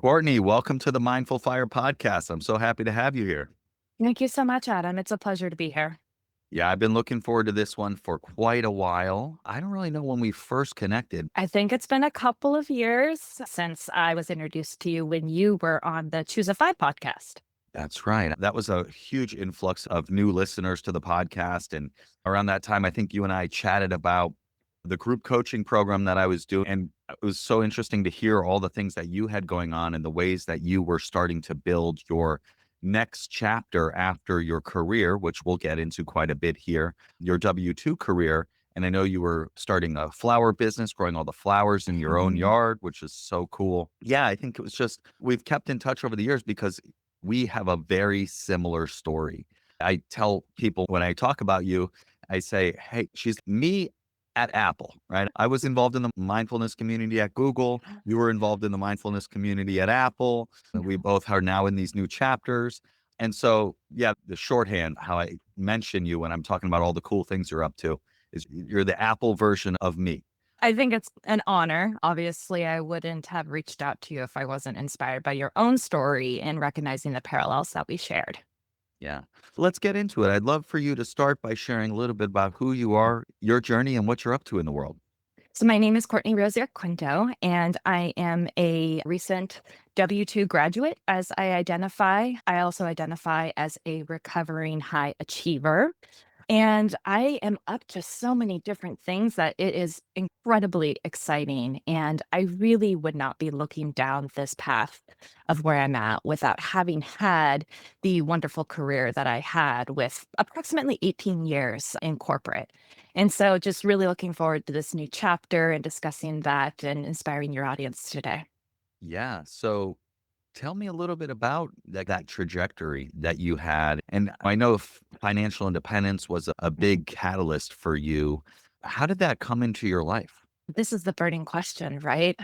Courtney, welcome to the Mindful Fire podcast. I'm so happy to have you here. Thank you so much, Adam. It's a pleasure to be here. Yeah, I've been looking forward to this one for quite a while. I don't really know when we first connected. I think it's been a couple of years since I was introduced to you when you were on the Choose a Five podcast. That's right. That was a huge influx of new listeners to the podcast. And around that time, I think you and I chatted about the group coaching program that I was doing. And it was so interesting to hear all the things that you had going on and the ways that you were starting to build your next chapter after your career, which we'll get into quite a bit here, your W 2 career. And I know you were starting a flower business, growing all the flowers in your own Mhm. yard, which is so cool. Yeah, I think it was just, we've kept in touch over the years because we have a very similar story. I tell people when I talk about you, I say, hey, she's me at Apple, right? I was involved in the mindfulness community at Google. You were involved in the mindfulness community at Apple. And we both are now in these new chapters. And so, yeah, the shorthand, how I mention you when I'm talking about all the cool things you're up to, is you're the Apple version of me. I think it's an honor. Obviously, I wouldn't have reached out to you if I wasn't inspired by your own story and recognizing the parallels that we shared. Yeah. Let's get into it. I'd love for you to start by sharing a little bit about who you are, your journey, and what you're up to in the world. So, my name is Courtney Rosiak Quinto, and I am a recent W 2 graduate as I identify. I also identify as a recovering high achiever. And I am up to so many different things that it is incredibly exciting. And I really would not be looking down this path of where I'm at without having had the wonderful career that I had with approximately 18 years in corporate. And so just really looking forward to this new chapter and discussing that and inspiring your audience today. Yeah. So tell me a little bit about that trajectory that you had. And I know financial independence was a big catalyst for you. How did that come into your life? This is the burning question, right?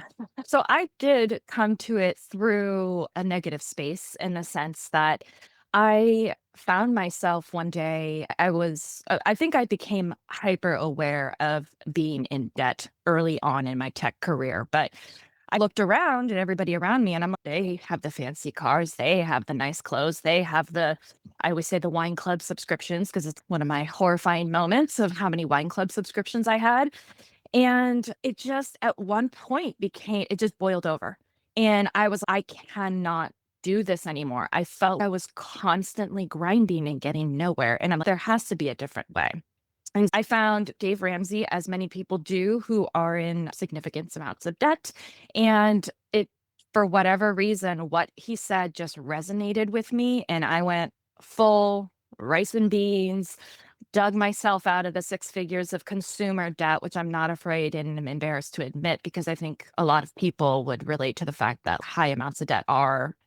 So I did come to it through a negative space in the sense that I found myself one day, I think I became hyper aware of being in debt early on in my tech career. But I looked around and everybody around me, and I'm like, they have the fancy cars, they have the nice clothes, they have I always say the wine club subscriptions because it's one of my horrifying moments of how many wine club subscriptions I had. And it just at one point it just boiled over. And I cannot do this anymore. I felt I was constantly grinding and getting nowhere. And I'm like, there has to be a different way. And I found Dave Ramsey, as many people do who are in significant amounts of debt. And for whatever reason, what he said just resonated with me. And I went full rice and beans, dug myself out of the six figures of consumer debt, which I'm not afraid and am embarrassed to admit because I think a lot of people would relate to the fact that high amounts of debt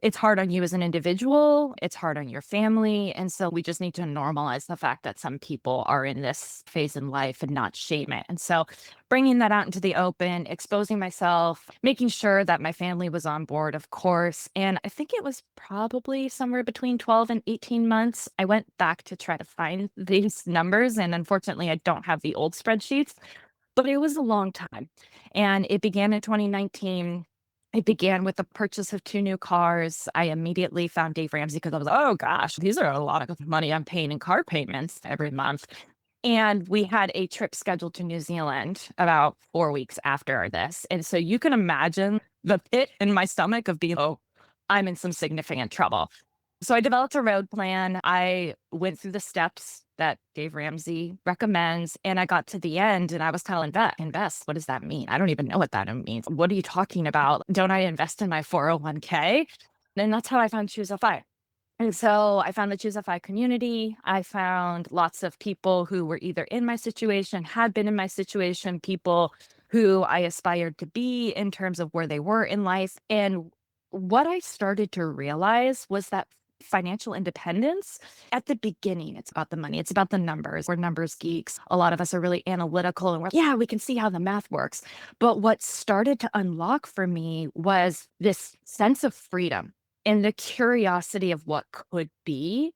it's hard on you as an individual, it's hard on your family. And so we just need to normalize the fact that some people are in this phase in life and not shame it. And so bringing that out into the open, exposing myself, making sure that my family was on board, of course. And I think it was probably somewhere between 12 and 18 months. I went back to try to find these numbers. And unfortunately, I don't have the old spreadsheets, but it was a long time. And it began in 2019. It began with the purchase of two new cars. I immediately found Dave Ramsey because I was like, oh gosh, these are a lot of money I'm paying in car payments every month. And we had a trip scheduled to New Zealand about 4 weeks after this, and so you can imagine the pit in my stomach of being, "Oh, I'm in some significant trouble." So I developed a road plan. I went through the steps that Dave Ramsey recommends, and I got to the end and I was kind of invest. What does that mean? I don't even know what that means. What are you talking about? Don't I invest in my 401k? And that's how I found Choose a Fire. And so I found the Choose FI community. I found lots of people who were either in my situation, had been in my situation, people who I aspired to be in terms of where they were in life. And what I started to realize was that financial independence at the beginning, it's about the money, it's about the numbers. We're numbers geeks. A lot of us are really analytical and yeah, we can see how the math works. But what started to unlock for me was this sense of freedom and the curiosity of what could be.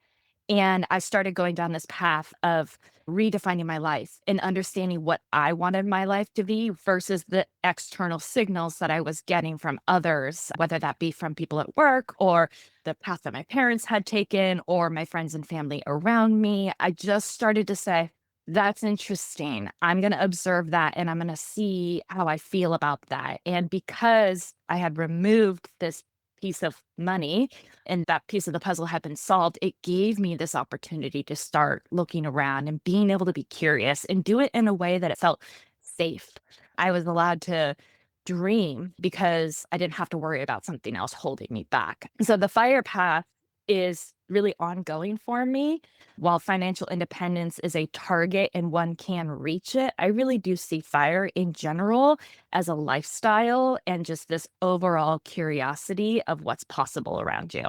And I started going down this path of redefining my life and understanding what I wanted my life to be versus the external signals that I was getting from others, whether that be from people at work or the path that my parents had taken or my friends and family around me. I just started to say, that's interesting. I'm going to observe that and I'm going to see how I feel about that. And because I had removed this piece of money and that piece of the puzzle had been solved, it gave me this opportunity to start looking around and being able to be curious and do it in a way that it felt safe. I was allowed to dream because I didn't have to worry about something else holding me back. So the fire path is really ongoing for me. While financial independence is a target and one can reach it, I really do see fire in general as a lifestyle and just this overall curiosity of what's possible around you.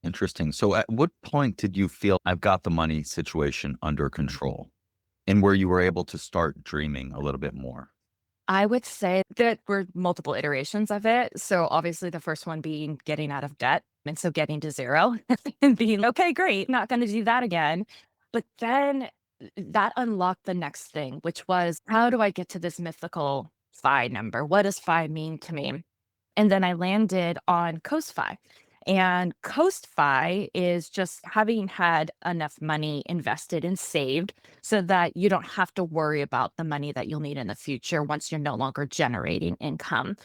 Interesting. So at what point did you feel I've got the money situation under control and where you were able to start dreaming a little bit more? I would say that were multiple iterations of it. So obviously the first one being getting out of debt. And so getting to zero and being, okay, great, not going to do that again. But then that unlocked the next thing, which was how do I get to this mythical phi number? What does phi mean to me? And then I landed on Coast Fi. And Coast Fi is just having had enough money invested and saved so that you don't have to worry about the money that you'll need in the future once you're no longer generating income.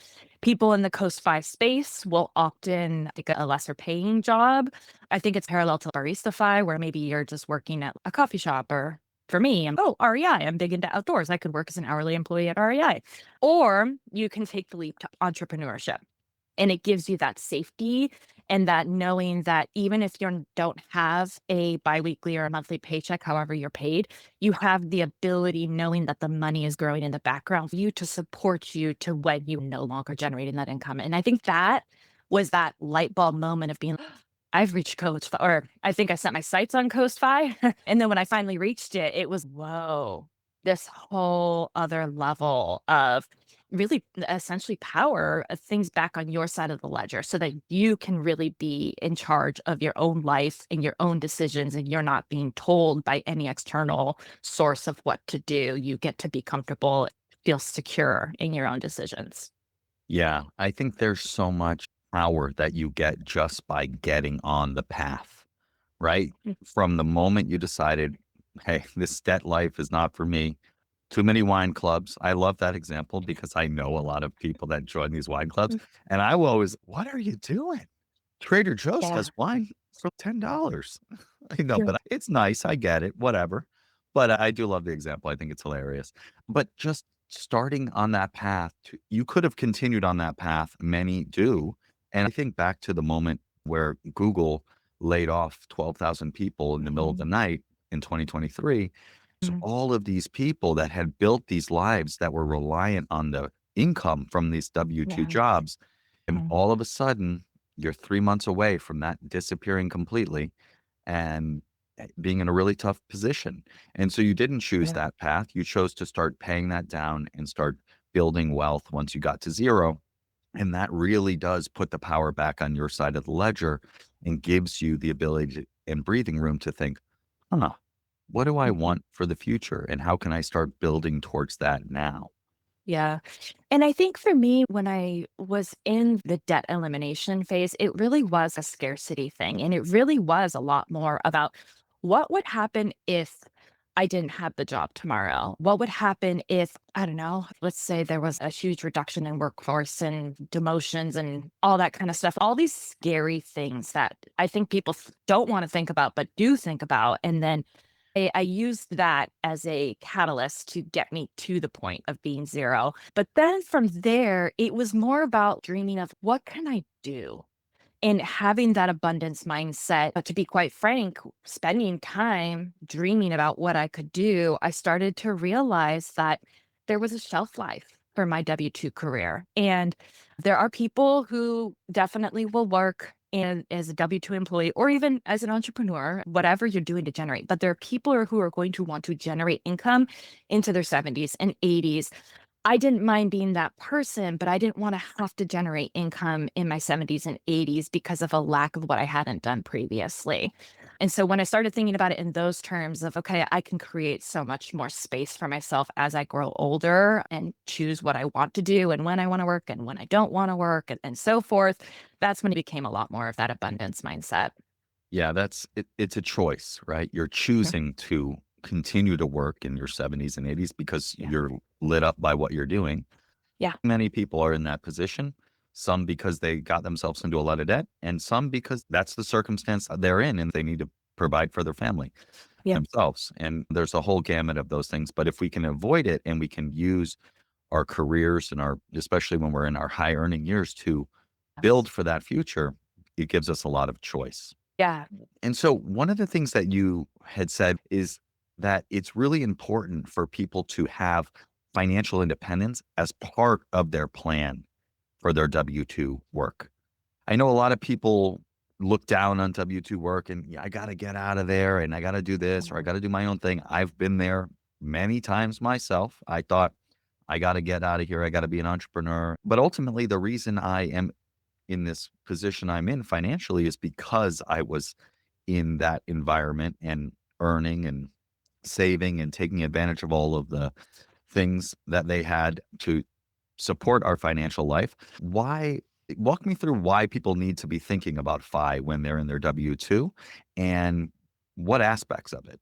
People in the Coast Fi space will often take a lesser paying job. I think it's parallel to Barista Fi, where maybe you're just working at a coffee shop or for me, REI. I'm big into outdoors. I could work as an hourly employee at REI. Or you can take the leap to entrepreneurship. And it gives you that safety and that knowing that even if you don't have a biweekly or a monthly paycheck, however you're paid, you have the ability knowing that the money is growing in the background for you to support you to when you no longer generating that income. And I think that was that light bulb moment of being, I've reached Coast Fi, or I think I set my sights on Coast Fi. And then when I finally reached it, it was, whoa, this whole other level of really essentially power things back on your side of the ledger so that you can really be in charge of your own life and your own decisions and you're not being told by any external source of what to do. You get to be comfortable, feel secure in your own decisions. Yeah, I think there's so much power that you get just by getting on the path, right? Mm. From the moment you decided, hey, this debt life is not for me. Too many wine clubs. I love that example because I know a lot of people that join these wine clubs. Mm. And I will always, what are you doing? Trader Joe's Yeah. has wine for $10. I know, Yeah. but it's nice. I get it, whatever. But I do love the example. I think it's hilarious. But just starting on that path, you could have continued on that path. Many do. And I think back to the moment where Google laid off 12,000 people in the middle of the Mhm. night in 2023. So Mhm. all of these people that had built these lives that were reliant on the income from these W-2 Yeah. jobs, and Mhm. all of a sudden, you're 3 months away from that disappearing completely and, being in a really tough position. And so you didn't choose Yeah. that path. You chose to start paying that down and start building wealth once you got to 0, and that really does put the power back on your side of the ledger and gives you the ability to and breathing room to think, "Huh, what do I Mhm. want for the future, and how can I start building towards that now?" Yeah. And I think for me, when I was in the debt elimination phase, it really was a scarcity thing. And it really was a lot more about what would happen if I didn't have the job tomorrow? What would happen if, I don't know, let's say there was a huge reduction in workforce and demotions and all that kind of stuff, all these scary things that I think people don't want to think about, but do think about. And then I used that as a catalyst to get me to the point of being 0. But then from there, it was more about dreaming of what can I do? And having that abundance mindset, but to be quite frank, spending time dreaming about what I could do, I started to realize that there was a shelf life for my W-2 career. And there are people who definitely will work in as a W-2 employee or even as an entrepreneur, whatever you're doing to generate. But there are people who are going to want to generate income into their 70s and 80s. I didn't mind being that person, but I didn't wanna have to generate income in my 70s and 80s because of a lack of what I hadn't done previously. And so when I started thinking about it in those terms of, okay, I can create so much more space for myself as I grow older and choose what I want to do and when I want to work and when I don't want to work and so forth, that's when it became a lot more of that abundance mindset. Yeah, it's a choice, right? You're Mhm. choosing to continue to work in your 70s and 80s because Yeah. you're lit up by what you're doing. Yeah. Many people are in that position, some because they got themselves into a lot of debt, and some because that's the circumstance they're in and they need to provide for their family Yeah. themselves. And there's a whole gamut of those things. But if we can avoid it and we can use our careers and our, especially when we're in our high earning years, to build Yes. for that future, it gives us a lot of choice. Yeah. And so one of the things that you had said is that it's really important for people to have financial independence as part of their plan for their W-2 work. I know a lot of people look down on W-2 work and, "Yeah, I gotta get out of there and I gotta do this or I Mhm. gotta do my own thing." I've been there many times myself. I thought, "I gotta get out of here. I gotta be an entrepreneur." But ultimately, the reason I am in this position I'm in financially is because I was in that environment and earning and saving and taking advantage of all of the things that they had to support our financial life. Why walk me through why people need to be thinking about when they're in their W-2 and what aspects of it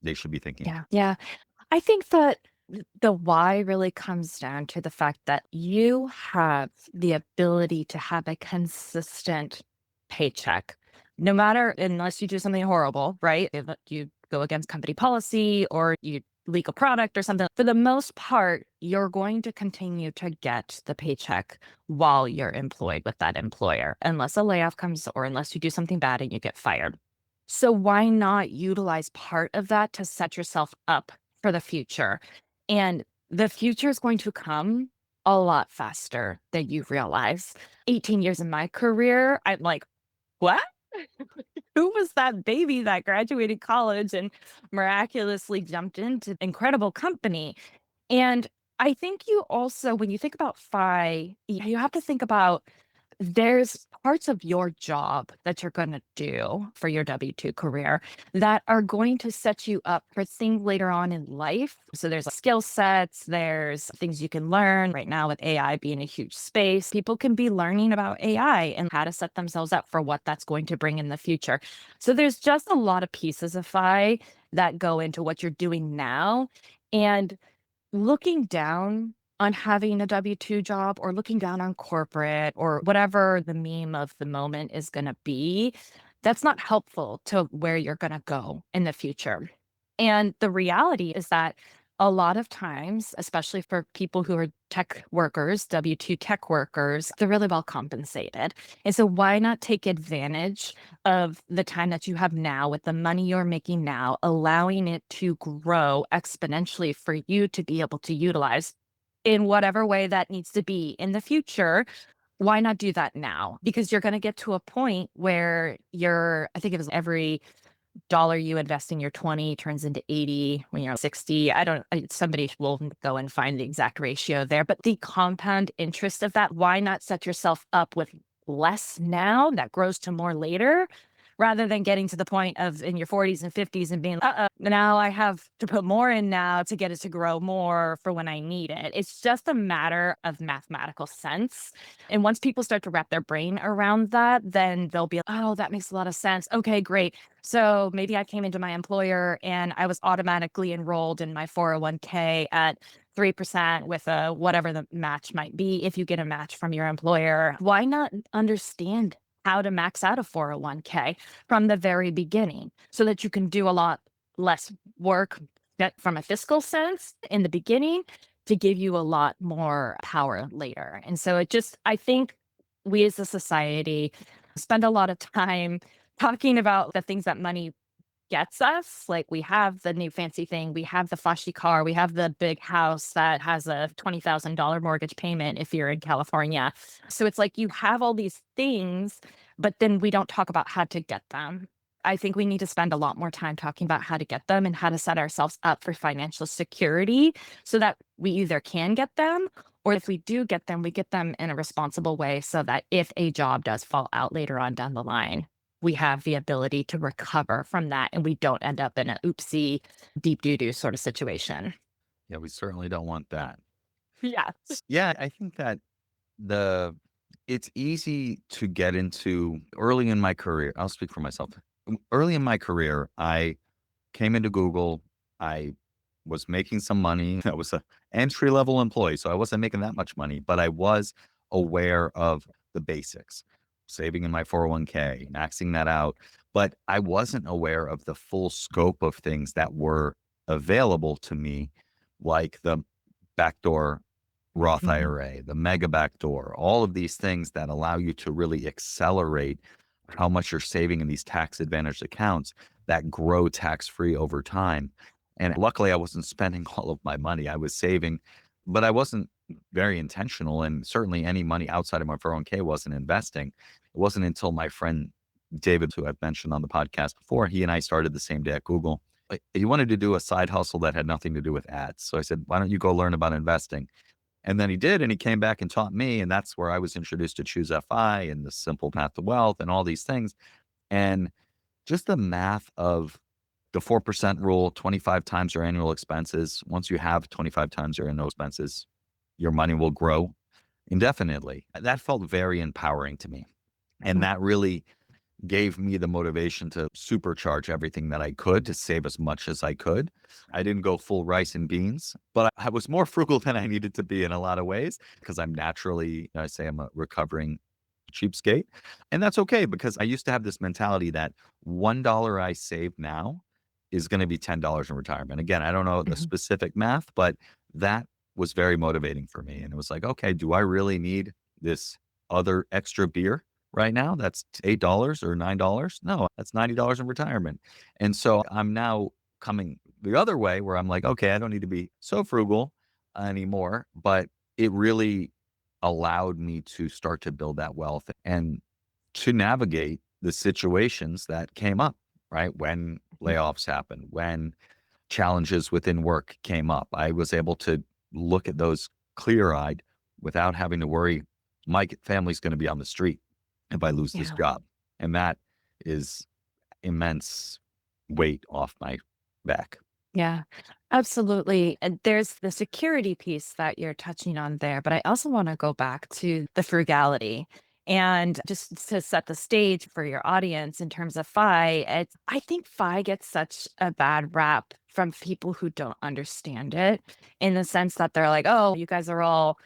they should be thinking Yeah. about? Yeah. I think that the why really comes down to the fact that you have the ability to have a consistent paycheck, no matter, unless you do something horrible, right? If you go against company policy or you leak a product or something. For the most part, you're going to continue to get the paycheck while you're employed with that employer, unless a layoff comes or unless you do something bad and you get fired. So why not utilize part of that to set yourself up for the future? And the future is going to come a lot faster than you realize. 18 years in my career, I'm like, what? Who was that baby that graduated college and miraculously jumped into incredible company? And I think you also, when you think about you have to think about there's parts of your job that you're gonna do for your W-2 career that are going to set you up for things later on in life. So there's skill sets, there's things you can learn. Right now with AI being a huge space, people can be learning about AI and how to set themselves up for what that's going to bring in the future. So there's just a lot of pieces of that go into what you're doing now. And looking down on having a W-2 job or looking down on corporate or whatever the meme of the moment is gonna be, that's not helpful to where you're gonna go in the future. And the reality is that a lot of times, especially for people who are tech workers, W-2 tech workers, they're really well compensated. And so why not take advantage of the time that you have now with the money you're making now, allowing it to grow exponentially for you to be able to utilize in whatever way that needs to be in the future. Why not do that now? Because you're going to get to a point where I think it was every dollar you invest in your 20 turns into 80 when you're 60. Somebody will go and find the exact ratio there, but the compound interest of that, why not set yourself up with less now that grows to more later rather than getting to the point of in your 40s and 50s and being, now I have to put more in now to get it to grow more for when I need it. It's just a matter of mathematical sense. And once people start to wrap their brain around that, then they'll be, oh, that makes a lot of sense. Okay, great. So maybe I came into my employer and I was automatically enrolled in my 401k at 3% with a whatever the match might be. If you get a match from your employer, why not understand how to max out a 401k from the very beginning so that you can do a lot less work from a fiscal sense in the beginning to give you a lot more power later. And so I think we as a society spend a lot of time talking about the things that money gets us. Like we have the new fancy thing, we have the flashy car, we have the big house that has a $20,000 mortgage payment if you're in California. So it's like you have all these things, but then we don't talk about how to get them. I think we need to spend a lot more time talking about how to get them and how to set ourselves up for financial security so that we either can get them or if we do get them, we get them in a responsible way so that if a job does fall out later on down the line, we have the ability to recover from that and we don't end up in a oopsie, deep doo doo sort of situation. Yeah, we certainly don't want that. Yeah. Yeah, I think that the it's easy to get into early in my career. I'll speak for myself. Early in my career, I came into Google. I was making some money. I was a entry level employee, so I wasn't making that much money, but I was aware of the basics, saving in my 401k, maxing that out. But I wasn't aware of the full scope of things that were available to me, like the backdoor Roth Mhm. IRA, the mega backdoor, all of these things that allow you to really accelerate how much you're saving in these tax advantaged accounts that grow tax free over time. And luckily, I wasn't spending all of my money. I was saving, but I wasn't very intentional. And certainly, any money outside of my 401k wasn't investing. It wasn't until my friend David, who I've mentioned on the podcast before, he and I started the same day at Google. He wanted to do a side hustle that had nothing to do with ads. So I said, why don't you go learn about investing? And then he did, and he came back and taught me. And that's where I was introduced to Choose FI and the simple path to wealth and all these things. And just the math of the 4% rule, 25 times your annual expenses. Once you have 25 times your annual expenses, your money will grow indefinitely. That felt very empowering to me. And that really gave me the motivation to supercharge everything that I could to save as much as I could. I didn't go full rice and beans, but I was more frugal than I needed to be in a lot of ways because I'm naturally, I say I'm a recovering cheapskate. And that's okay because I used to have this mentality that $1 I save now is going to be $10 in retirement. Again, I don't know the Mhm. specific math, but that was very motivating for me. And it was like, okay, do I really need this other extra beer right now? That's $8 or $9. No, that's $90 in retirement. And so I'm now coming the other way where I'm like, okay, I don't need to be so frugal anymore, but it really allowed me to start to build that wealth and to navigate the situations that came up, right? When layoffs happened, when challenges within work came up, I was able to look at those clear eyed without having to worry. My family's going to be on the street if I lose this Yeah. job. And that is immense weight off my back. Yeah, absolutely. And there's the security piece that you're touching on there, but I also want to go back to the frugality and just to set the stage for your audience in terms of I think FI gets such a bad rap from people who don't understand it in the sense that they're like, oh, you guys are all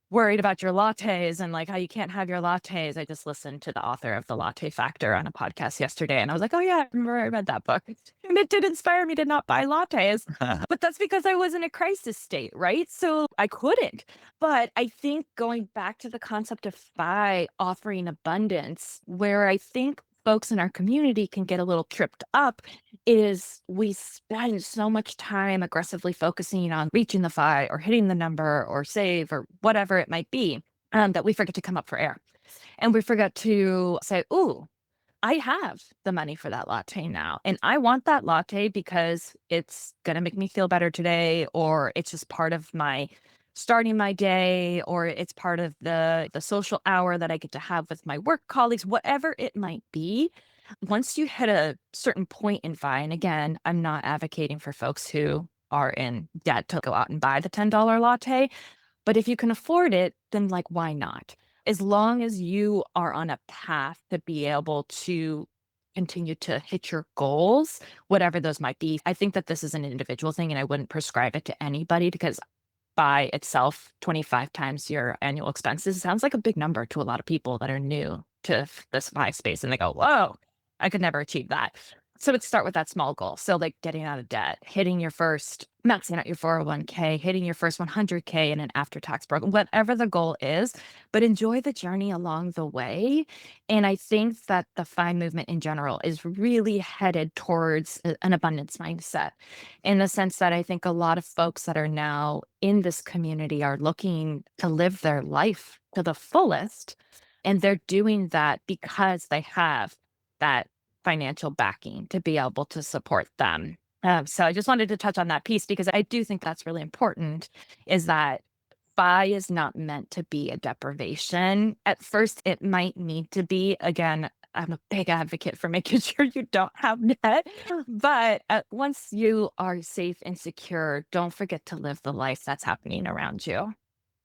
worried about your lattes and like how you can't have your lattes. I just listened to the author of The Latte Factor on a podcast yesterday and I was like, oh yeah, I remember I read that book. And it did inspire me to not buy lattes. But that's because I was in a crisis state, right? So I couldn't. But I think going back to the concept of FI offering abundance, where I think folks in our community can get a little tripped up is we spend so much time aggressively focusing on reaching the FI or hitting the number or save or whatever it might be, that we forget to come up for air. And we forget to say, ooh, I have the money for that latte now. And I want that latte because it's going to make me feel better today, or it's just part of my starting my day, or it's part of the social hour that I get to have with my work colleagues, whatever it might be. Once you hit a certain point in FI, and again, I'm not advocating for folks who are in debt to go out and buy the $10 latte, but if you can afford it, then like, why not? As long as you are on a path to be able to continue to hit your goals, whatever those might be. I think that this is an individual thing and I wouldn't prescribe it to anybody because by itself, 25 times your annual expenses sounds like a big number to a lot of people that are new to this FI space. And they go, whoa, I could never achieve that. So let's start with that small goal. So, like getting out of debt, hitting your first, maxing out your 401k, hitting your first 100k in an after tax program, whatever the goal is, but enjoy the journey along the way. And I think that the FI movement in general is really headed towards an abundance mindset in the sense that I think a lot of folks that are now in this community are looking to live their life to the fullest. And they're doing that because they have that financial backing to be able to support them. So I just wanted to touch on that piece because I do think that's really important is that FI is not meant to be a deprivation. At first, it might need to be, again, I'm a big advocate for making sure you don't have debt. But once you are safe and secure, don't forget to live the life that's happening around you.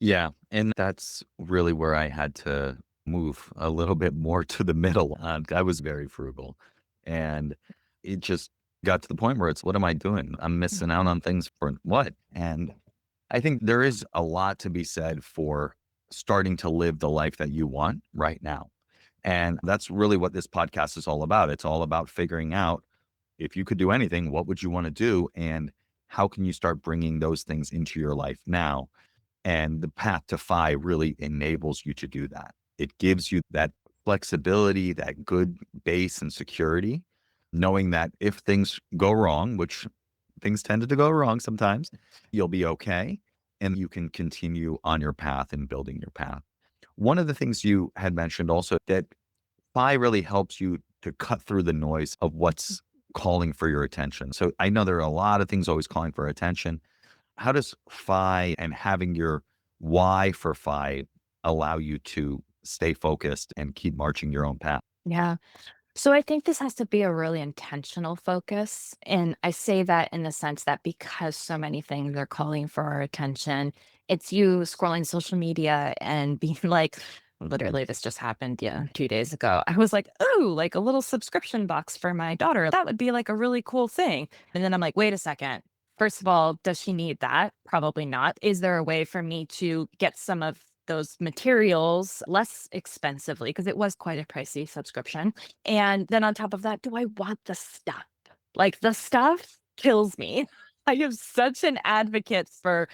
Yeah, and that's really where I had to move a little bit more to the middle. I was very frugal, and it just got to the point where it's, what am I doing? I'm missing out Mhm. on things for what? And I think there is a lot to be said for starting to live the life that you want right now. And that's really what this podcast is all about. It's all about figuring out, if you could do anything, what would you want to do? And how can you start bringing those things into your life now? And the path to FI really enables you to do that. It gives you that flexibility, that good base and security, knowing that if things go wrong, which things tended to go wrong sometimes, you'll be okay. And you can continue on your path and building your path. One of the things you had mentioned also, that FI really helps you to cut through the noise of what's calling for your attention. So I know there are a lot of things always calling for attention. How does FI and having your why for FI allow you to stay focused and keep marching your own path? Yeah. So I think this has to be a really intentional focus. And I say that in the sense that because so many things are calling for our attention, it's you scrolling social media and being like, literally, this just happened, yeah, 2 days ago. I was like, oh, like a little subscription box for my daughter. That would be like a really cool thing. And then I'm like, wait a second. First of all, does she need that? Probably not. Is there a way for me to get some of those materials less expensively? Because it was quite a pricey subscription. And then on top of that, do I want the stuff? Like, the stuff kills me. I am such an advocate for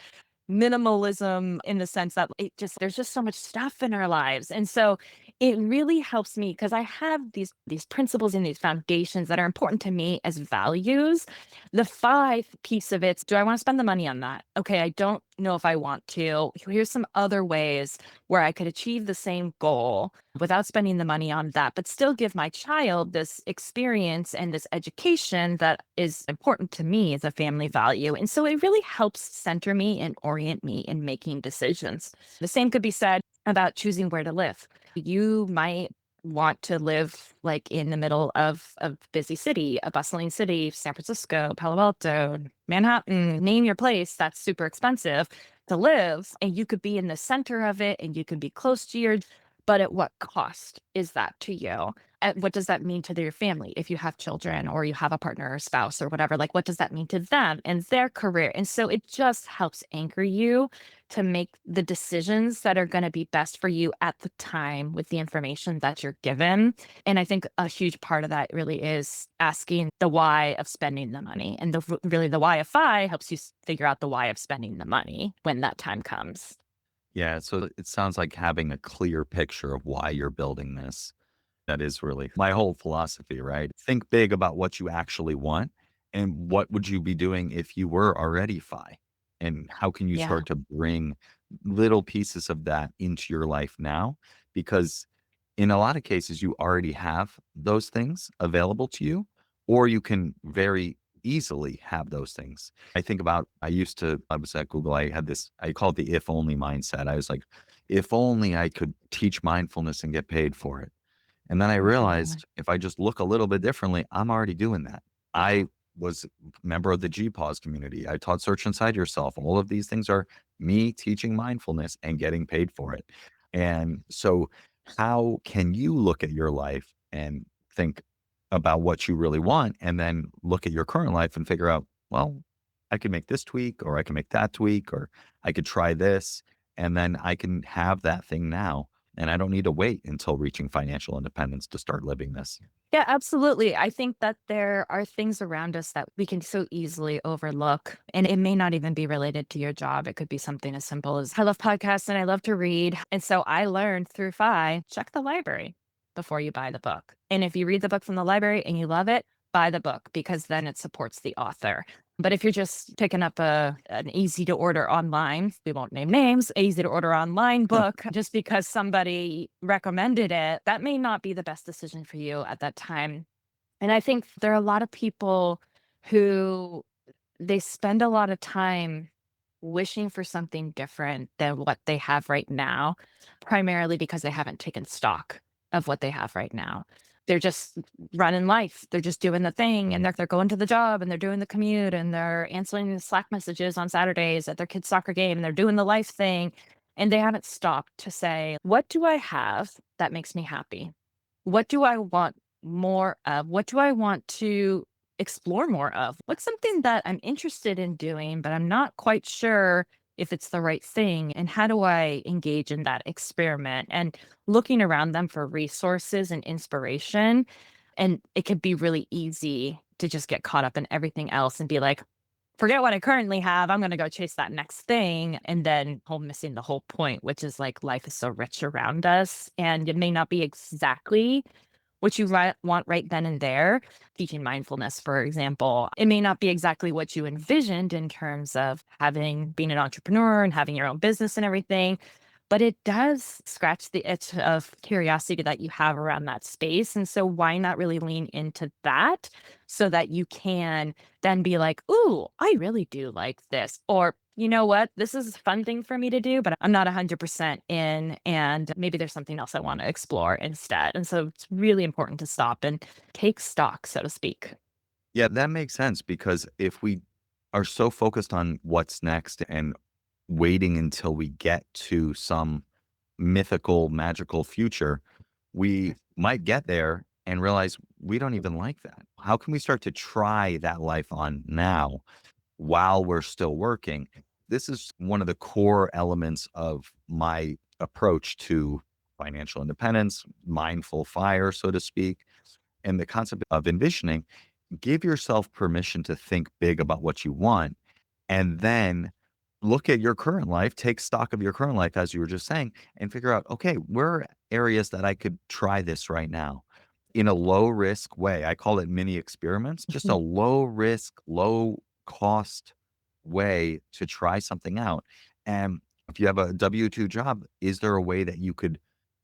minimalism in the sense that it just there's just so much stuff in our lives. And so it really helps me because I have these principles and these foundations that are important to me as values. The five piece of it, do I want to spend the money on that? Okay, I don't know if I want to. Here's some other ways where I could achieve the same goal without spending the money on that, but still give my child this experience and this education that is important to me as a family value. And so it really helps center me and orient me in making decisions. The same could be said about choosing where to live. You might want to live like in the middle of a busy city, a bustling city, San Francisco, Palo Alto, Manhattan, name your place that's super expensive to live. And you could be in the center of it and you could be close to your, but at what cost is that to you? And what does that mean to your family if you have children or you have a partner or spouse or whatever? Like, what does that mean to them and their career? And so it just helps anchor you to make the decisions that are going to be best for you at the time with the information that you're given. And I think a huge part of that really is asking the why of spending the money. And really the why of FI helps you figure out the why of spending the money when that time comes. Yeah, so it sounds like having a clear picture of why you're building this. That is really my whole philosophy, right? Think big about what you actually want and what would you be doing if you were already FI? And how can you Yeah. start to bring little pieces of that into your life now? Because in a lot of cases, you already have those things available to you, or you can very easily have those things. I think about, I was at Google, I had this, I call it the if only mindset. I was like, if only I could teach mindfulness and get paid for it. And then I Mhm. realized if I just look a little bit differently, I'm already doing that. I was a member of the GPAWS community. I taught Search Inside Yourself. All of these things are me teaching mindfulness and getting paid for it. And so, how can you look at your life and think about what you really want, and then look at your current life and figure out, well, I could make this tweak, or I can make that tweak, or I could try this, and then I can have that thing now and I don't need to wait until reaching financial independence to start living this. Yeah, absolutely. I think that there are things around us that we can so easily overlook, and it may not even be related to your job. It could be something as simple as I love podcasts and I love to read. And so I learned through FI, check the library before you buy the book. And if you read the book from the library and you love it, buy the book because then it supports the author. But if you're just picking up an easy to order online, we won't name names, easy to order online book just because somebody recommended it, that may not be the best decision for you at that time. And I think there are a lot of people who they spend a lot of time wishing for something different than what they have right now, primarily because they haven't taken stock of what they have right now. They're just running life. They're just doing the thing, and they're going to the job, and they're doing the commute, and they're answering the Slack messages on Saturdays at their kid's soccer game, and they're doing the life thing. And they haven't stopped to say, what do I have that makes me happy? What do I want more of? What do I want to explore more of? What's something that I'm interested in doing, but I'm not quite sure if it's the right thing? And how do I engage in that experiment? And looking around them for resources and inspiration. And it can be really easy to just get caught up in everything else and be like, forget what I currently have. I'm going to go chase that next thing. And then whole missing the whole point, which is like life is so rich around us. And it may not be exactly what you want right then and there. Teaching mindfulness, for example, it may not be exactly what you envisioned in terms of being an entrepreneur and having your own business and everything, but it does scratch the itch of curiosity that you have around that space. And so, why not really lean into that so that you can then be like, ooh, I really do like this. Or, you know what, this is a fun thing for me to do, but I'm not 100% in. And maybe there's something else I want to explore instead. And so, it's really important to stop and take stock, so to speak. Yeah, that makes sense because if we are so focused on what's next and waiting until we get to some mythical, magical future, we might get there and realize we don't even like that. How can we start to try that life on now while we're still working? This is one of the core elements of my approach to financial independence, mindful fire, so to speak, and the concept of envisioning. Give yourself permission to think big about what you want, and then look at your current life, take stock of your current life, as you were just saying, and figure out, okay, where are areas that I could try this right now in a low risk way? I call it mini experiments, just a low risk, low cost way to try something out. And if you have a W 2 job, is there a way that you could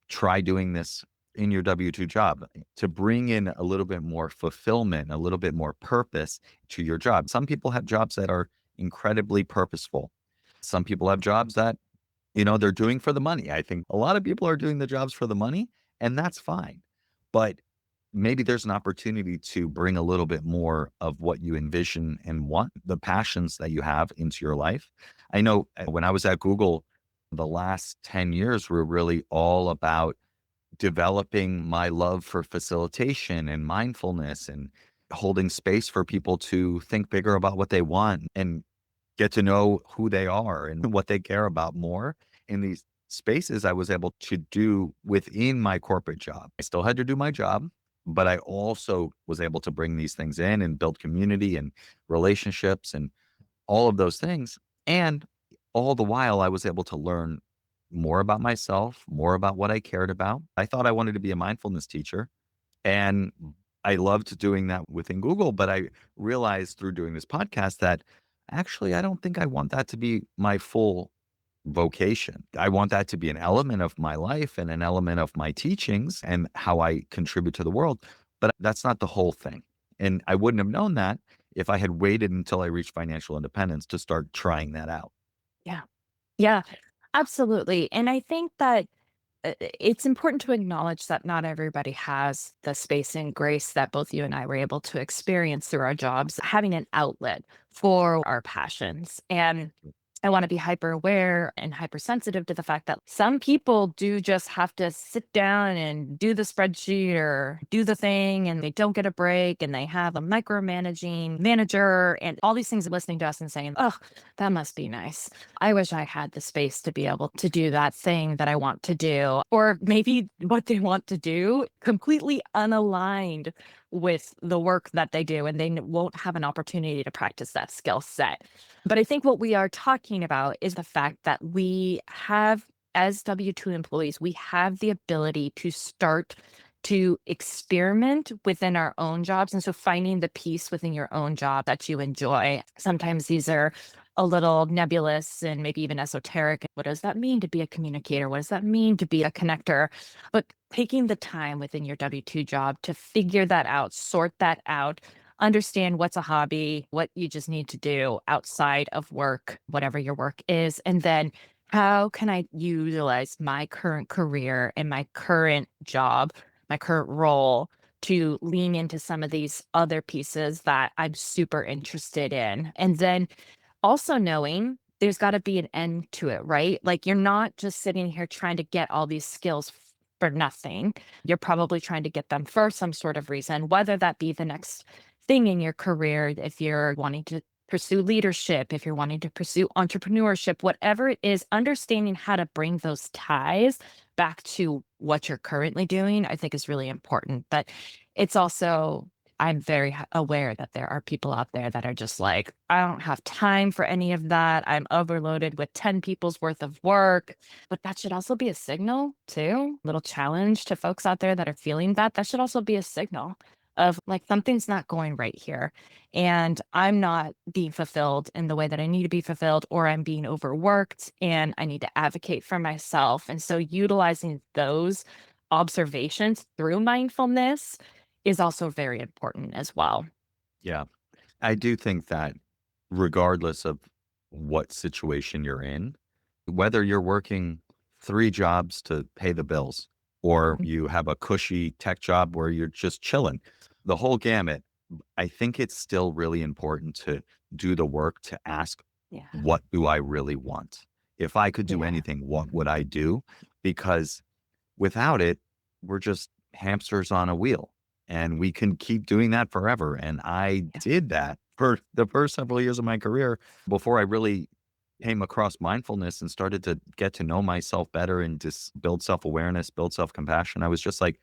try doing this in your W-2 job to bring in a little bit more fulfillment, a little bit more purpose to your job? Some people have jobs that are incredibly purposeful. Some people have jobs that, they're doing for the money. I think a lot of people are doing the jobs for the money, and that's fine. But maybe there's an opportunity to bring a little bit more of what you envision and want, the passions that you have into your life. I know when I was at Google, the last 10 years were really all about developing my love for facilitation and mindfulness and holding space for people to think bigger about what they want and get to know who they are and what they care about more. In these spaces, I was able to do within my corporate job. I still had to do my job, but I also was able to bring these things in and build community and relationships and all of those things. And all the while, I was able to learn more about myself, more about what I cared about. I thought I wanted to be a mindfulness teacher, and I loved doing that within Google. But I realized through doing this podcast that actually, I don't think I want that to be my full vocation. I want that to be an element of my life and an element of my teachings and how I contribute to the world. But that's not the whole thing. And I wouldn't have known that if I had waited until I reached financial independence to start trying that out. Yeah. Yeah, absolutely. And I think that it's important to acknowledge that not everybody has the space and grace that both you and I were able to experience through our jobs, having an outlet for our passions. And I want to be hyper aware and hypersensitive to the fact that some people do just have to sit down and do the spreadsheet or do the thing, and they don't get a break, and they have a micromanaging manager and all these things, listening to us and saying, oh, that must be nice. I wish I had the space to be able to do that thing that I want to do. Or maybe what they want to do completely unaligned with the work that they do, and they won't have an opportunity to practice that skill set. But I think what we are talking about is the fact that we have, as W 2 employees, we have the ability to start to experiment within our own jobs. And so finding the peace within your own job that you enjoy. Sometimes these are a little nebulous and maybe even esoteric. What does that mean to be a communicator? What does that mean to be a connector? But taking the time within your W 2 job to figure that out, sort that out, understand what's a hobby, what you just need to do outside of work, whatever your work is. And then how can I utilize my current career and my current job, my current role to lean into some of these other pieces that I'm super interested in. And then also knowing there's got to be an end to it, right? Like you're not just sitting here trying to get all these skills for nothing. You're probably trying to get them for some sort of reason, whether that be the next thing in your career, if you're wanting to pursue leadership, if you're wanting to pursue entrepreneurship, whatever it is, understanding how to bring those ties back to what you're currently doing, I think is really important. But it's also, I'm very aware that there are people out there that are just like, I don't have time for any of that. I'm overloaded with 10 people's worth of work. But that should also be a signal, too. Little challenge to folks out there that are feeling that. That should also be a signal of like something's not going right here. And I'm not being fulfilled in the way that I need to be fulfilled, or I'm being overworked and I need to advocate for myself. And so utilizing those observations through mindfulness is also very important as well. Yeah. I do think that regardless of what situation you're in, whether you're working 3 jobs to pay the bills or Mm. you have a cushy tech job where you're just chilling, the whole gamut, I think it's still really important to do the work to ask, Yeah. "What do I really want? If I could do Yeah. anything, what would I do?" Because without it, we're just hamsters on a wheel, and we can keep doing that forever, and I Yeah. did that for the first several years of my career before I really came across mindfulness and started to get to know myself better and just build self-awareness, build self-compassion. I was just like,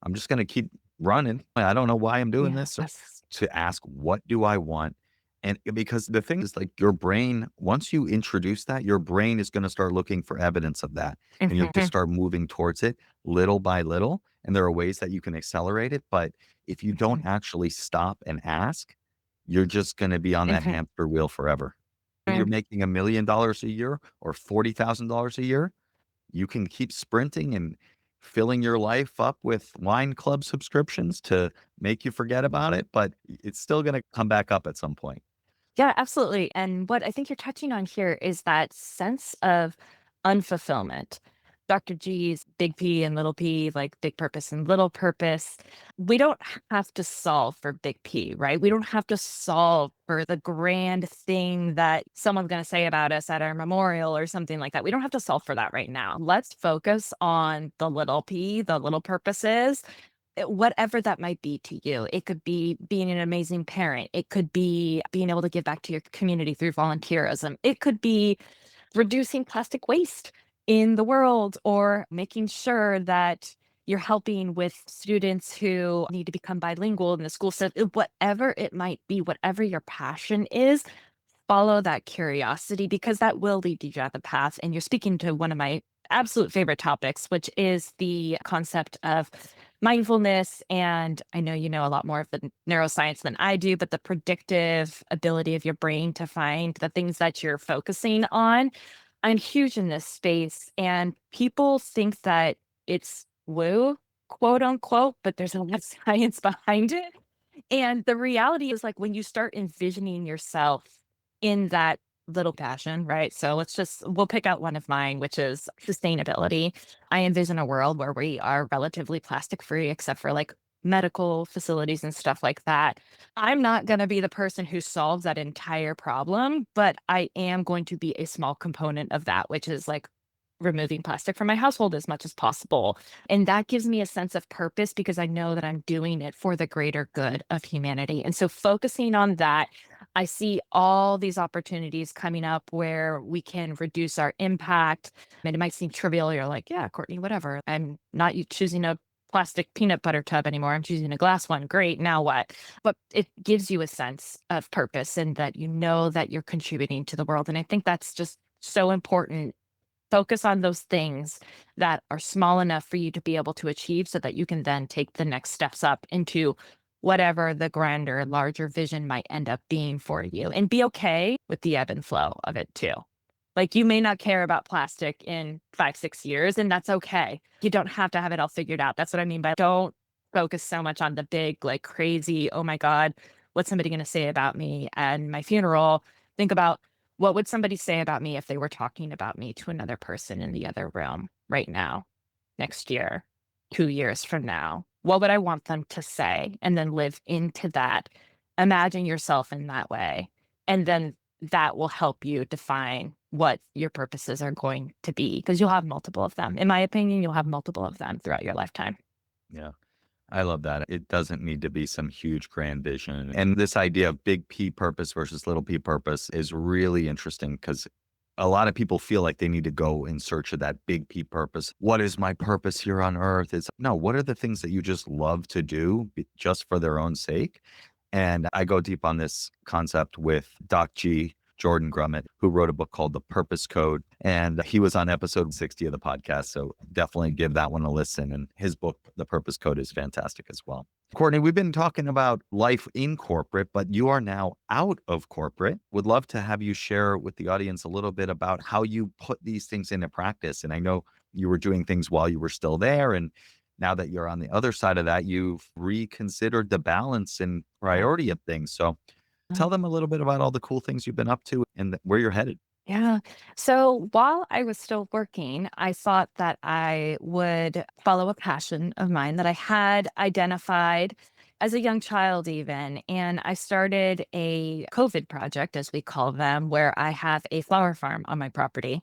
I'm just gonna keep running. I don't know why I'm doing this. So Yes. to ask, what do I want? And because the thing is like your brain, once you introduce that, your brain is gonna start looking for evidence of that. And you'll just Mhm. start moving towards it little by little. And there are ways that you can accelerate it. But if you don't Mhm. actually stop and ask, you're just gonna be on that Mhm. hamster wheel forever. When you're Mm. making $1 million a year or $40,000 a year, you can keep sprinting and filling your life up with wine club subscriptions to make you forget about it, but it's still gonna come back up at some point. Yeah, absolutely. And what I think you're touching on here is that sense of unfulfillment. Dr. G's big P and little p, like big purpose and little purpose. We don't have to solve for big P, right? We don't have to solve for the grand thing that someone's going to say about us at our memorial or something like that. We don't have to solve for that right now. Let's focus on the little p, the little purposes, whatever that might be to you. It could be being an amazing parent. It could be being able to give back to your community through volunteerism. It could be reducing plastic waste in the world, or making sure that you're helping with students who need to become bilingual in the school. So whatever it might be, whatever your passion is, follow that curiosity, because that will lead you down the path. And you're speaking to one of my absolute favorite topics, which is the concept of mindfulness. And I know you know a lot more of the neuroscience than I do, but the predictive ability of your brain to find the things that you're focusing on. I'm huge in this space, and people think that it's woo, quote unquote, but there's a lot of science behind it. And the reality is, like, when you start envisioning yourself in that little passion, right? So we'll pick out one of mine, which is sustainability. I envision a world where we are relatively plastic free, except for like medical facilities and stuff like that. I'm not going to be the person who solves that entire problem, but I am going to be a small component of that, which is like removing plastic from my household as much as possible. And that gives me a sense of purpose, because I know that I'm doing it for the greater good of humanity. And so focusing on that, I see all these opportunities coming up where we can reduce our impact. And it might seem trivial. You're like, yeah, Courtney, whatever. I'm not choosing a plastic peanut butter tub anymore. I'm choosing a glass one. Great. Now what? But it gives you a sense of purpose, and that you know that you're contributing to the world. And I think that's just so important. Focus on those things that are small enough for you to be able to achieve, so that you can then take the next steps up into whatever the grander, larger vision might end up being for you. And be okay with the ebb and flow of it too. Like, you may not care about plastic in 5, 6 years, and that's okay. You don't have to have it all figured out. That's what I mean by, don't focus so much on the big, like crazy, oh my God, what's somebody going to say about me and my funeral? Think about, what would somebody say about me if they were talking about me to another person in the other room right now, next year, 2 years from now? what would I want them to say? And then live into that. Imagine yourself in that way. And then that will help you define what your purposes are going to be because you'll have multiple of them. In my opinion, you'll have multiple of them throughout your lifetime. Yeah. I love that. It doesn't need to be some huge grand vision. And this idea of big P purpose versus little p purpose is really interesting because a lot of people feel like they need to go in search of that big P purpose. What is my purpose here on earth? It's no, what are the things that you just love to do just for their own sake? And I go deep on this concept with Doc G, Jordan Grummett, who wrote a book called The Purpose Code. And he was on episode 60 of the podcast. So definitely give that one a listen. And his book, The Purpose Code, is fantastic as well. Courtney, we've been talking about life in corporate, but you are now out of corporate. Would love to have you share with the audience a little bit about how you put these things into practice. And I know you were doing things while you were still there. And now that you're on the other side of that, you've reconsidered the balance and priority of things. So tell them a little bit about all the cool things you've been up to and where you're headed. Yeah. So while I was still working, I thought that I would follow a passion of mine that I had identified as a young child, even. And I started a COVID project, as we call them, where I have a flower farm on my property.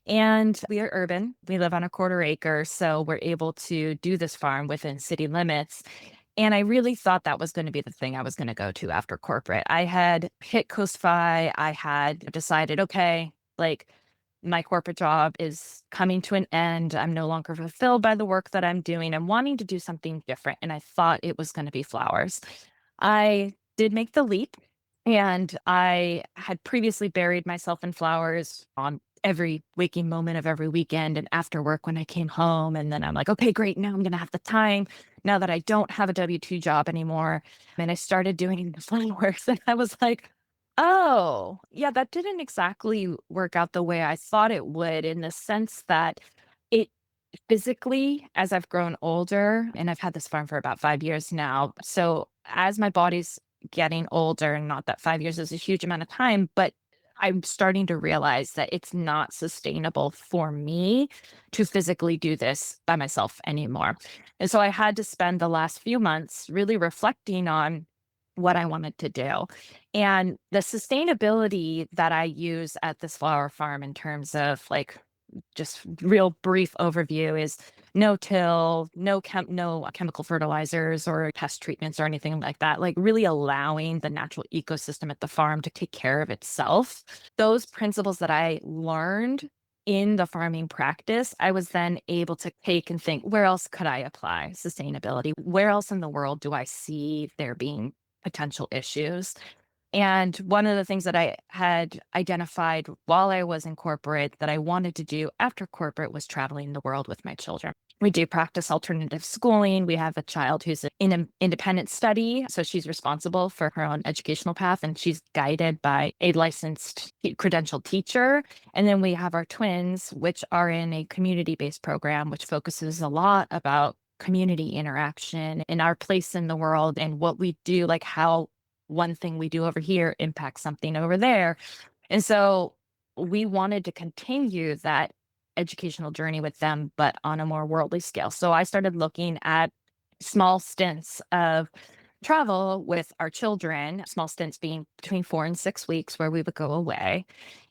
And we are urban. We live on a quarter acre. So we're able to do this farm within city limits. And I really thought that was going to be the thing I was going to go to after corporate. I had hit Coast Fi. I had decided, okay, like my corporate job is coming to an end. I'm no longer fulfilled by the work that I'm doing. I'm wanting to do something different. And I thought it was going to be flowers. I did make the leap and I had previously buried myself in flowers on every waking moment of every weekend and after work when I came home. And then I'm like, okay, great. Now I'm going to have the time now that I don't have a W-2 job anymore. And I started doing the flowers and I was like, oh, yeah, that didn't exactly work out the way I thought it would in the sense that it physically, as I've grown older, and I've had this farm for about 5 years now. So as my body's getting older, and not that 5 years is a huge amount of time, but I'm starting to realize that it's not sustainable for me to physically do this by myself anymore. And so I had to spend the last few months really reflecting on what I wanted to do. And the sustainability that I use at this flower farm in terms of like just real brief overview is no till, no chemical fertilizers or pest treatments or anything like that. Like really allowing the natural ecosystem at the farm to take care of itself. Those principles that I learned in the farming practice, I was then able to take and think, where else could I apply sustainability? Where else in the world do I see there being potential issues? And one of the things that I had identified while I was in corporate that I wanted to do after corporate was traveling the world with my children. We do practice alternative schooling. We have a child who's in an independent study. So she's responsible for her own educational path and she's guided by a licensed credentialed teacher. And then we have our twins, which are in a community based program, which focuses a lot about community interaction and our place in the world and what we do, like how one thing we do over here impacts something over there. And so we wanted to continue that educational journey with them, but on a more worldly scale. So I started looking at small stints of travel with our children, small stints being between 4 and 6 weeks where we would go away.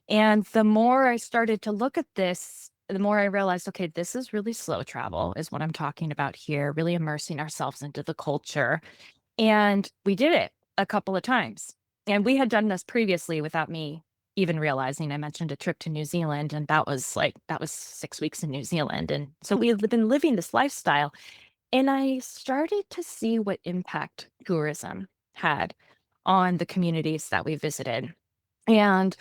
And the more I started to look at this, the more I realized, okay, this is really slow travel, is what I'm talking about here, really immersing ourselves into the culture. And we did it a couple of times. And we had done this previously without me even realizing. I mentioned a trip to New Zealand, and that was 6 weeks in New Zealand. And so we have been living this lifestyle. And I started to see what impact tourism had on the communities that we visited. And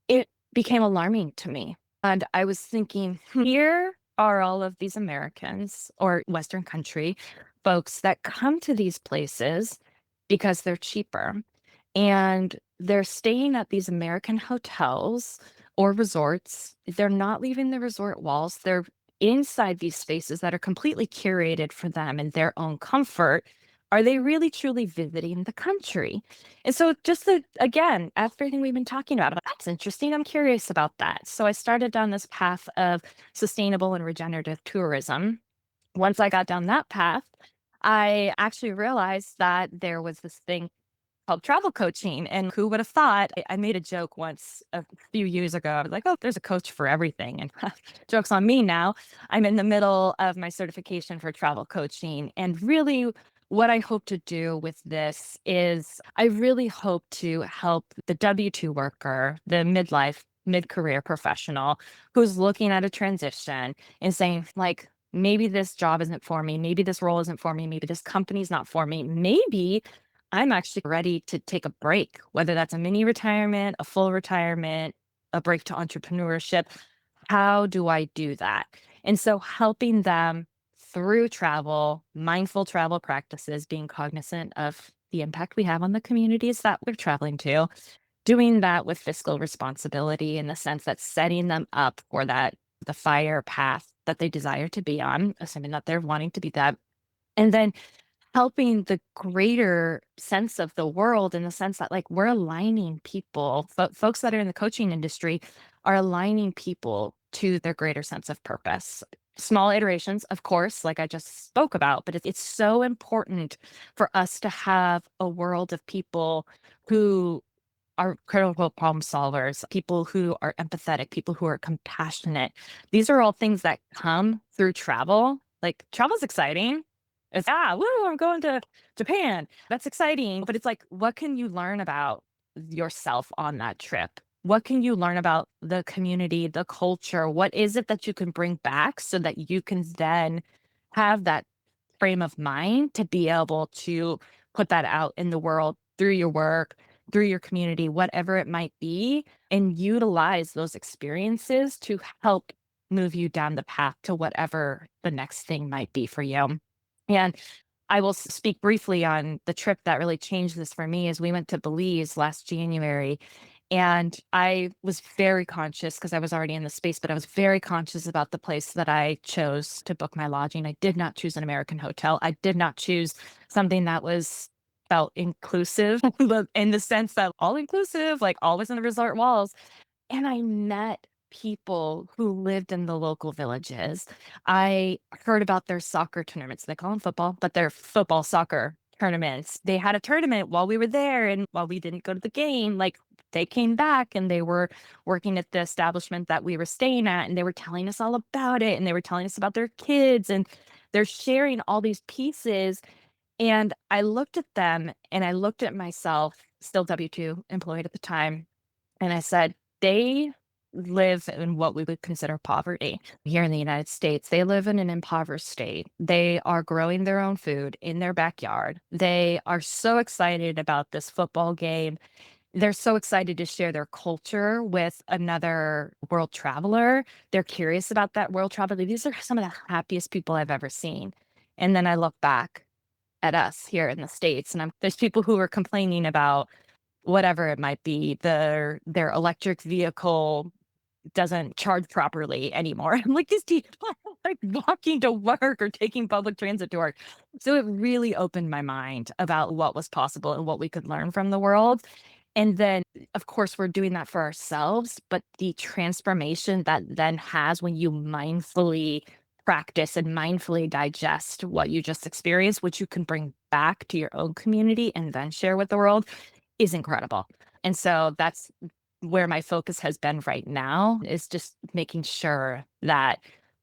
it became alarming to me. And I was thinking, here are all of these Americans or Western country folks that come to these places because they're cheaper. And they're staying at these American hotels or resorts. They're not leaving the resort walls. They're inside these spaces that are completely curated for them and their own comfort. Are they really truly visiting the country? And so just again, everything we've been talking about, that's interesting. I'm curious about that. So I started down this path of sustainable and regenerative tourism. Once I got down that path, I actually realized that there was this thing called travel coaching. And who would have thought? I made a joke once a few years ago. I was like, oh, there's a coach for everything. And joke's on me now. I'm in the middle of my certification for travel coaching. And really, what I hope to do with this is I really hope to help the W 2 worker, the midlife, mid career professional who's looking at a transition and saying, like, maybe this job isn't for me. Maybe this role isn't for me. Maybe this company's not for me. Maybe I'm actually ready to take a break, whether that's a mini retirement, a full retirement, a break to entrepreneurship. How do I do that? And so helping them through travel, mindful travel practices, being cognizant of the impact we have on the communities that we're traveling to, doing that with fiscal responsibility in the sense that setting them up for that, the fire path that they desire to be on, assuming that they're wanting to be that. And then helping the greater sense of the world in the sense that, like, we're aligning people, folks that are in the coaching industry are aligning people to their greater sense of purpose. Small iterations, of course, like I just spoke about, but it's so important for us to have a world of people who are critical problem solvers, people who are empathetic, people who are compassionate. These are all things that come through travel. Like, travel's exciting. It's, woo, I'm going to Japan. That's exciting. But it's like, what can you learn about yourself on that trip? What can you learn about the community, the culture? What is it that you can bring back so that you can then have that frame of mind to be able to put that out in the world through your work, through your community, whatever it might be, and utilize those experiences to help move you down the path to whatever the next thing might be for you. And I will speak briefly on the trip that really changed this for me. As we went to Belize last January, and I was very conscious because I was already in the space, but I was very conscious about the place that I chose to book my lodging. I did not choose an American hotel. I did not choose something that was felt inclusive, but in the sense that all inclusive, like always in the resort walls. And I met people who lived in the local villages. I heard about their soccer tournaments. They call them football, but they're football soccer tournaments. They had a tournament while we were there, and while we didn't go to the game, like, they came back and they were working at the establishment that we were staying at, and they were telling us all about it, and they were telling us about their kids, and they're sharing all these pieces. And I looked at them and I looked at myself, still W 2 employed at the time, and I said, they live in what we would consider poverty here in the United States. They live in an impoverished state. They are growing their own food in their backyard. They are so excited about this football game. They're so excited to share their culture with another world traveler. They're curious about that world traveler. These are some of the happiest people I've ever seen. And then I look back at us here in the States, and there's people who are complaining about whatever it might be, their electric vehicle doesn't charge properly anymore. I'm like, these people are like walking to work or taking public transit to work. So it really opened my mind about what was possible and what we could learn from the world. And then, of course, we're doing that for ourselves, but the transformation that then has when you mindfully practice and mindfully digest what you just experienced, which you can bring back to your own community and then share with the world, is incredible. And so that's where my focus has been right now, is just making sure that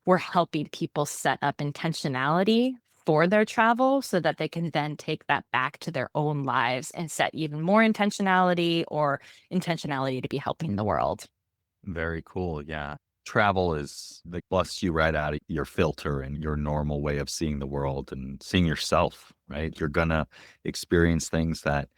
we're helping people set up intentionality for their travel so that they can then take that back to their own lives and set even more intentionality, or intentionality to be helping the world. Very cool. Yeah. Travel is like busts you right out of your filter and your normal way of seeing the world and seeing yourself, right? You're going to experience things that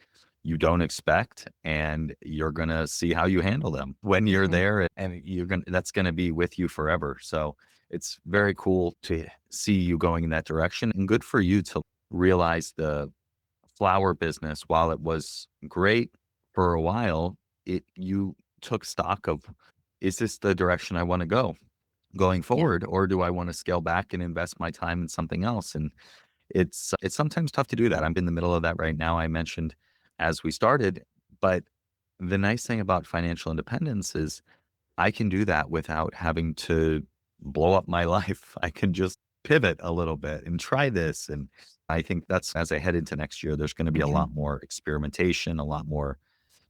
you don't expect, and you're going to see how you handle them when you're Mhm. there, and that's going to be with you forever. So it's very cool to see you going in that direction, and good for you to realize the flower business, while it was great for a while, you took stock of, is this the direction I want to go going Yeah. forward, or do I want to scale back and invest my time in something else? And it's sometimes tough to do that. I'm in the middle of that right now. I mentioned as we started, but the nice thing about financial independence is I can do that without having to blow up my life. I can just pivot a little bit and try this. And I think that's as I head into next year, there's going to be a Mhm. lot more experimentation, a lot more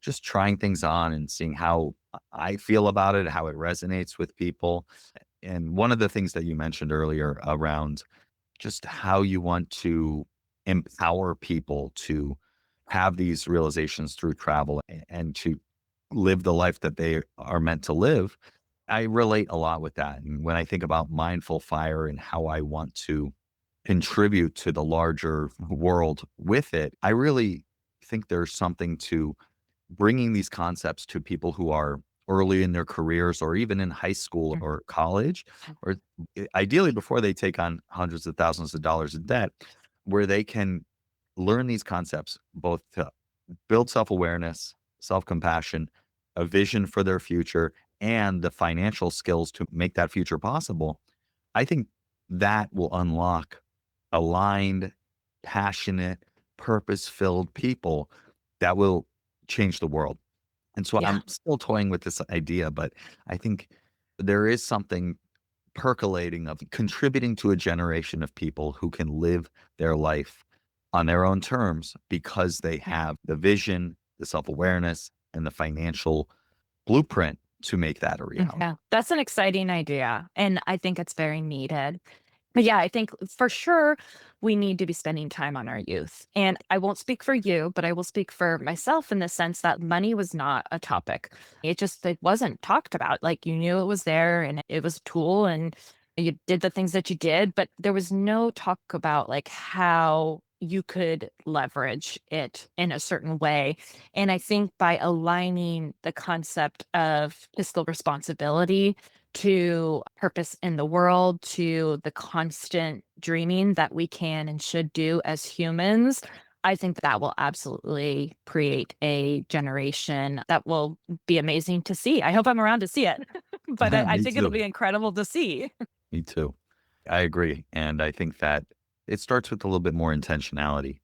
just trying things on and seeing how I feel about it, how it resonates with people. And one of the things that you mentioned earlier around just how you want to empower people to have these realizations through travel and to live the life that they are meant to live. I relate a lot with that. And when I think about mindful fire and how I want to contribute to the larger world with it, I really think there's something to bringing these concepts to people who are early in their careers or even in high school Mm. or college, or ideally before they take on hundreds of thousands of dollars in debt, where they can learn these concepts both to build self awareness, self compassion, a vision for their future, and the financial skills to make that future possible. I think that will unlock aligned, passionate, purpose filled people that will change the world. And so Yeah. I'm still toying with this idea, but I think there is something percolating of contributing to a generation of people who can live their life on their own terms because they have the vision, the self awareness, and the financial blueprint to make that a reality. Yeah. That's an exciting idea. And I think it's very needed. But yeah, I think for sure we need to be spending time on our youth. And I won't speak for you, but I will speak for myself in the sense that money was not a topic. It wasn't talked about. Like you knew it was there and it was a tool and you did the things that you did, but there was no talk about like how you could leverage it in a certain way. And I think by aligning the concept of fiscal responsibility to purpose in the world, to the constant dreaming that we can and should do as humans, I think that will absolutely create a generation that will be amazing to see. I hope I'm around to see it, but I Me think it'll too. be incredible to see. Me too. I agree. And I think that it starts with a little bit more intentionality.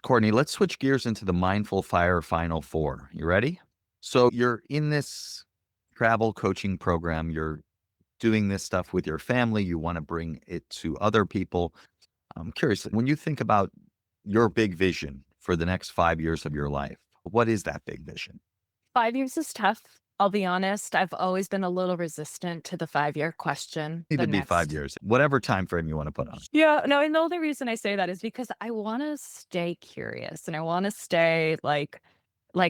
Courtney, let's switch gears into the Mindful Fire Final Four. You ready? So you're in this travel coaching program. You're doing this stuff with your family. You want to bring it to other people. I'm curious, when you think about your big vision for the next 5 years of your life, what is that big vision? 5 years is tough. I'll be honest. I've always been a little resistant to the 5 year question. Need The to be five next years, whatever time frame you want to put on it. Yeah, no, and the only reason I say that is because I wanna stay curious and I wanna stay, like,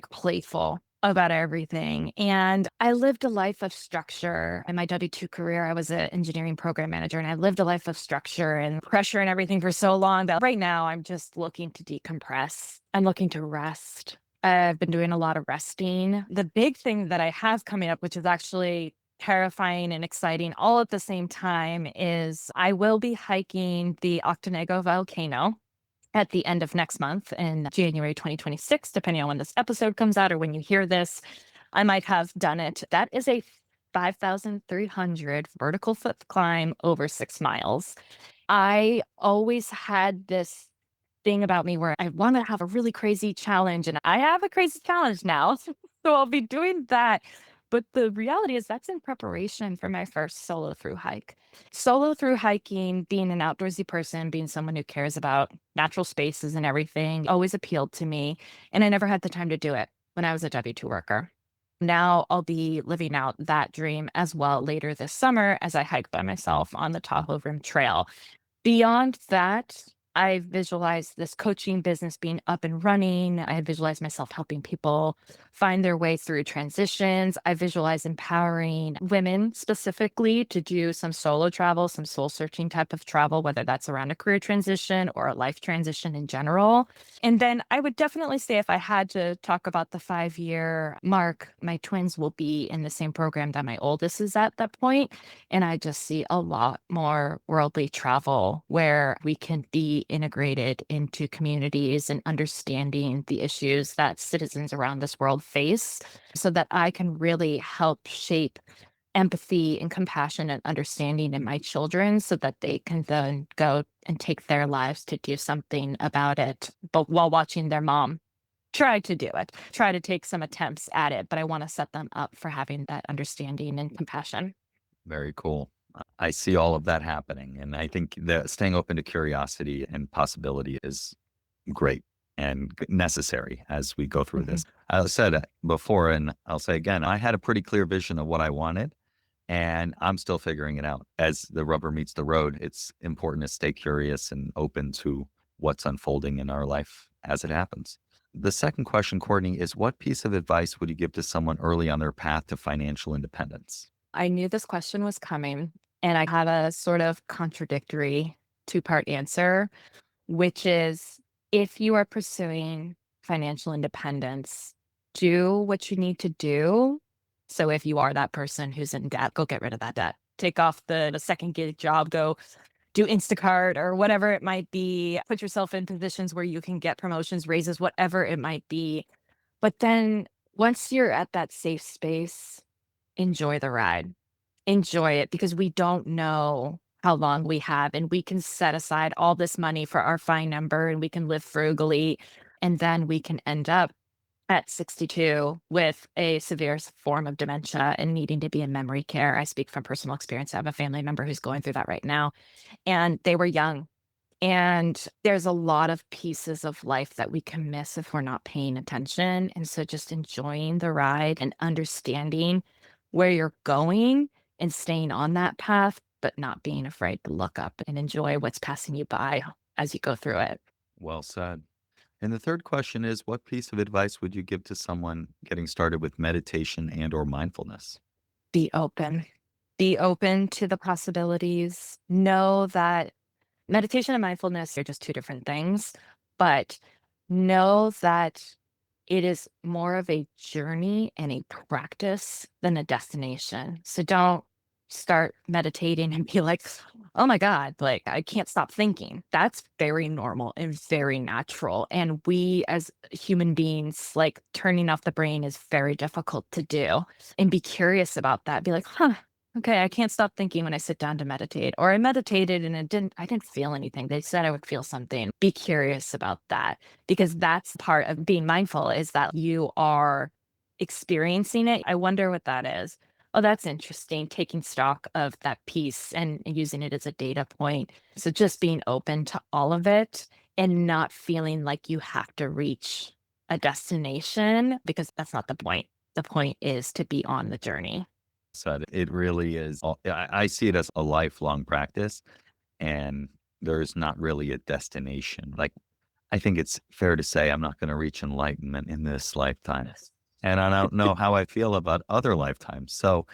playful about everything, and I lived a life of structure. In my W-2 career, I was an engineering program manager, and I lived a life of structure and pressure and everything for so long that right now I'm just looking to decompress. I'm looking to rest. I've been doing a lot of resting. The big thing that I have coming up, which is actually terrifying and exciting all at the same time, is I will be hiking the Octonego volcano at the end of next month in January 2026, depending on when this episode comes out or when you hear this. I might have done it. That is a 5,300 vertical foot climb over 6 miles. I always had this thing about me where I want to have a really crazy challenge, and I have a crazy challenge now. So I'll be doing that. But the reality is that's in preparation for my first solo through hike. Solo through hiking, being an outdoorsy person, being someone who cares about natural spaces and everything always appealed to me. And I never had the time to do it when I was a W-2 worker. Now I'll be living out that dream as well later this summer as I hike by myself on the Tahoe Rim Trail. Beyond that, I visualize this coaching business being up and running. I visualize myself helping people find their way through transitions. I visualize empowering women specifically to do some solo travel, some soul searching type of travel, whether that's around a career transition or a life transition in general. And then I would definitely say if I had to talk about the 5 year mark, my twins will be in the same program that my oldest is at that point. And I just see a lot more worldly travel where we can be integrated into communities and understanding the issues that citizens around this world face so that I can really help shape empathy and compassion and understanding in my children so that they can then go and take their lives to do something about it, but while watching their mom try to do it, try to take some attempts at it. But I want to set them up for having that understanding and compassion. Very cool. I see all of that happening. And I think that staying open to curiosity and possibility is great and necessary as we go through Mhm. this. I said it before, and I'll say again, I had a pretty clear vision of what I wanted, and I'm still figuring it out. As the rubber meets the road, it's important to stay curious and open to what's unfolding in our life as it happens. The second question, Courtney, is what piece of advice would you give to someone early on their path to financial independence? I knew this question was coming, and I had a sort of contradictory two-part answer, which is if you are pursuing financial independence, do what you need to do. So if you are that person who's in debt, go get rid of that debt. Take off the second gig job, go do Instacart or whatever it might be. Put yourself in positions where you can get promotions, raises, whatever it might be. But then once you're at that safe space, enjoy the ride. Enjoy it because we don't know how long we have, and we can set aside all this money for our fine number and we can live frugally. And then we can end up at 62 with a severe form of dementia and needing to be in memory care. I speak from personal experience. I have a family member who's going through that right now, and they were young. And there's a lot of pieces of life that we can miss if we're not paying attention. And so just enjoying the ride and understanding where you're going and staying on that path, but not being afraid to look up and enjoy what's passing you by as you go through it. Well said. And the third question is what piece of advice would you give to someone getting started with meditation and or mindfulness? Be open. Be open to the possibilities. Know that meditation and mindfulness are just two different things, but know that it is more of a journey and a practice than a destination. So don't start meditating and be like, oh my God, like I can't stop thinking. That's very normal and very natural. And we as human beings, like turning off the brain is very difficult to do. And be curious about that. Be like, huh, okay, I can't stop thinking when I sit down to meditate. Or I meditated and I didn't feel anything. They said I would feel something. Be curious about that because that's part of being mindful is that you are experiencing it. I wonder what that is. Oh, that's interesting. Taking stock of that piece and using it as a data point. So just being open to all of it and not feeling like you have to reach a destination because that's not the point. The point is to be on the journey. Said it really is. I see it as a lifelong practice, and there's not really a destination. Like, I think it's fair to say I'm not going to reach enlightenment in this lifetime. Yes. And I don't know how I feel about other lifetimes. So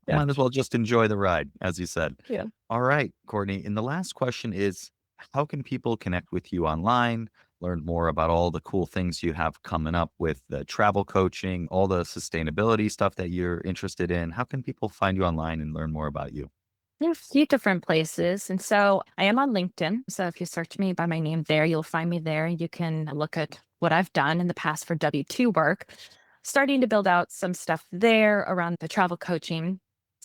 I Yeah. might as well just enjoy the ride, as you said. Yeah. All right, Courtney. And the last question is how can people connect with you online, learn more about all the cool things you have coming up with the travel coaching, all the sustainability stuff that you're interested in? How can people find you online and learn more about you? There's a few different places. And so I am on LinkedIn. So if you search me by my name there, you'll find me there. You can look at what I've done in the past for W-2 work, starting to build out some stuff there around the travel coaching.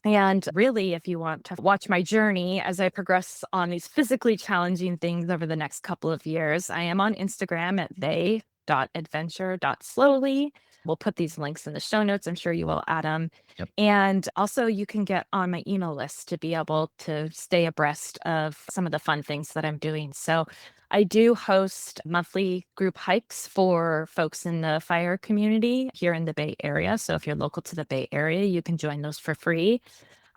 And really, if you want to watch my journey as I progress on these physically challenging things over the next couple of years, I am on Instagram at they.adventure.slowly. We'll put these links in the show notes. I'm sure you will, Adam. Yep. And also, you can get on my email list to be able to stay abreast of some of the fun things that I'm doing. So, I do host monthly group hikes for folks in the fire community here in the Bay Area. So, if you're local to the Bay Area, you can join those for free.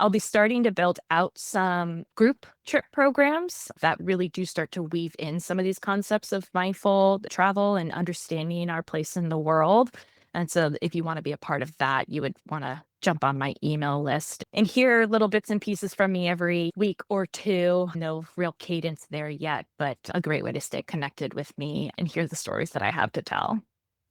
I'll be starting to build out some group trip programs that really do start to weave in some of these concepts of mindful travel and understanding our place in the world. And so, if you want to be a part of that, you would want to jump on my email list and hear little bits and pieces from me every week or two. No real cadence there yet, but a great way to stay connected with me and hear the stories that I have to tell.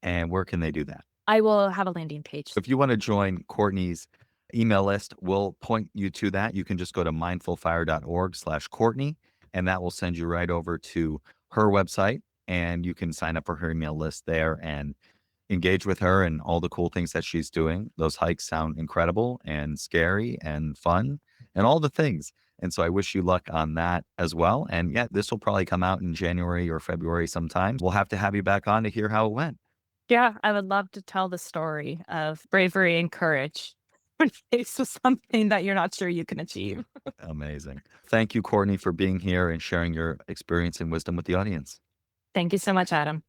And where can they do that? I will have a landing page. If you want to join Courtney's email list, we'll point you to that. You can just go to mindfulfire.org/Courtney, and that will send you right over to her website. And you can sign up for her email list there and engage with her and all the cool things that she's doing. Those hikes sound incredible and scary and fun and all the things. And so I wish you luck on that as well. And yeah, this will probably come out in January or February sometime. We'll have to have you back on to hear how it went. Yeah, I would love to tell the story of bravery and courage. when faced with something that you're not sure you can achieve. Amazing. Thank you, Courtney, for being here and sharing your experience and wisdom with the audience. Thank you so much, Adam.